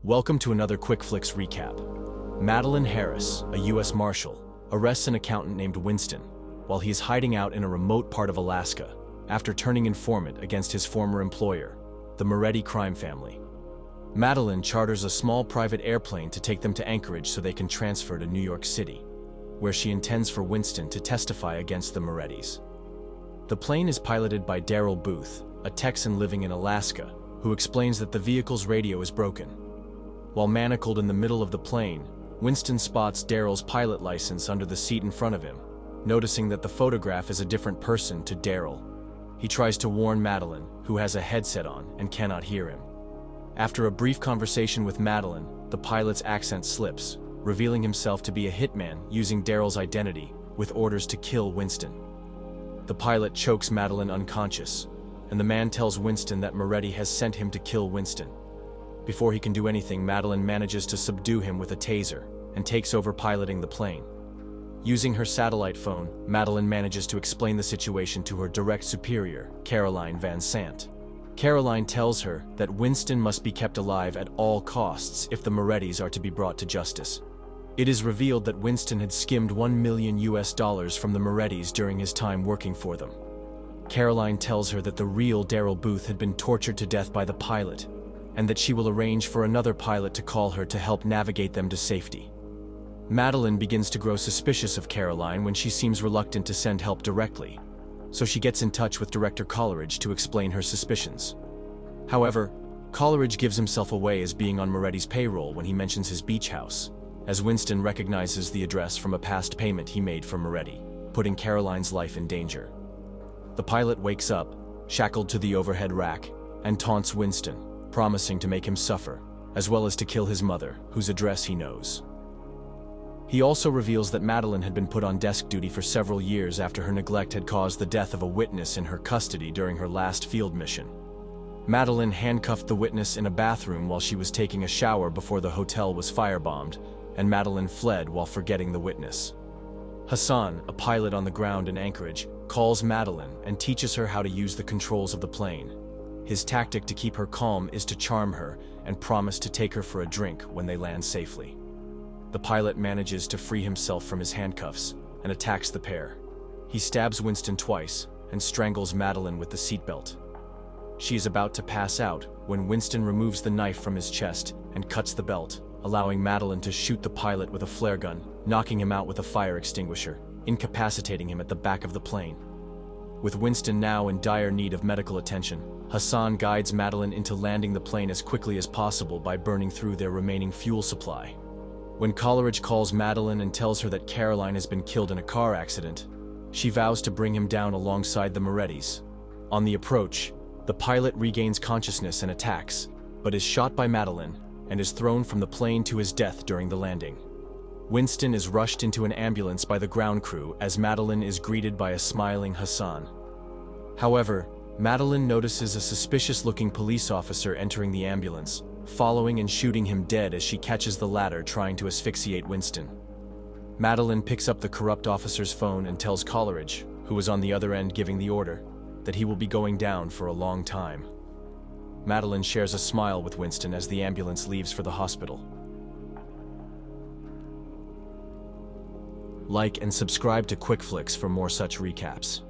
Welcome to another Quick Flicks recap. Madeline Harris, a U.S. Marshal, arrests an accountant named Winston while he is hiding out in a remote part of Alaska after turning informant against his former employer, the Moretti crime family. Madeline charters a small private airplane to take them to Anchorage so they can transfer to New York City, where she intends for Winston to testify against the Morettis. The plane is piloted by Daryl Booth, a Texan living in Alaska, who explains that the vehicle's radio is broken. While manacled in the middle of the plane, Winston spots Daryl's pilot license under the seat in front of him, noticing that the photograph is a different person to Daryl. He tries to warn Madeline, who has a headset on and cannot hear him. After a brief conversation with Madeline, the pilot's accent slips, revealing himself to be a hitman using Daryl's identity, with orders to kill Winston. The pilot chokes Madeline unconscious, and the man tells Winston that Moretti has sent him to kill Winston. Before he can do anything, Madeline manages to subdue him with a taser and takes over piloting the plane. Using her satellite phone, Madeline manages to explain the situation to her direct superior, Caroline Van Sant. Caroline tells her that Winston must be kept alive at all costs if the Morettis are to be brought to justice. It is revealed that Winston had skimmed $1 million from the Morettis during his time working for them. Caroline tells her that the real Daryl Booth had been tortured to death by the pilot, and that she will arrange for another pilot to call her to help navigate them to safety. Madeline begins to grow suspicious of Caroline when she seems reluctant to send help directly, so she gets in touch with Director Coleridge to explain her suspicions. However, Coleridge gives himself away as being on Moretti's payroll when he mentions his beach house, as Winston recognizes the address from a past payment he made for Moretti, putting Caroline's life in danger. The pilot wakes up, shackled to the overhead rack, and taunts Winston, promising to make him suffer, as well as to kill his mother, whose address he knows. He also reveals that Madeline had been put on desk duty for several years after her neglect had caused the death of a witness in her custody during her last field mission. Madeline handcuffed the witness in a bathroom while she was taking a shower before the hotel was firebombed, and Madeline fled while forgetting the witness. Hassan, a pilot on the ground in Anchorage, calls Madeline and teaches her how to use the controls of the plane. His tactic to keep her calm is to charm her and promise to take her for a drink when they land safely. The pilot manages to free himself from his handcuffs and attacks the pair. He stabs Winston twice and strangles Madeline with the seatbelt. She is about to pass out when Winston removes the knife from his chest and cuts the belt, allowing Madeline to shoot the pilot with a flare gun, knocking him out with a fire extinguisher, incapacitating him at the back of the plane. With Winston now in dire need of medical attention, Hassan guides Madeline into landing the plane as quickly as possible by burning through their remaining fuel supply. When Coleridge calls Madeline and tells her that Caroline has been killed in a car accident, she vows to bring him down alongside the Morettis. On the approach, the pilot regains consciousness and attacks, but is shot by Madeline and is thrown from the plane to his death during the landing. Winston is rushed into an ambulance by the ground crew as Madeline is greeted by a smiling Hassan. However, Madeline notices a suspicious-looking police officer entering the ambulance, following and shooting him dead as she catches the latter trying to asphyxiate Winston. Madeline picks up the corrupt officer's phone and tells Coleridge, who was on the other end giving the order, that he will be going down for a long time. Madeline shares a smile with Winston as the ambulance leaves for the hospital. Like and subscribe to Quick Flicks for more such recaps.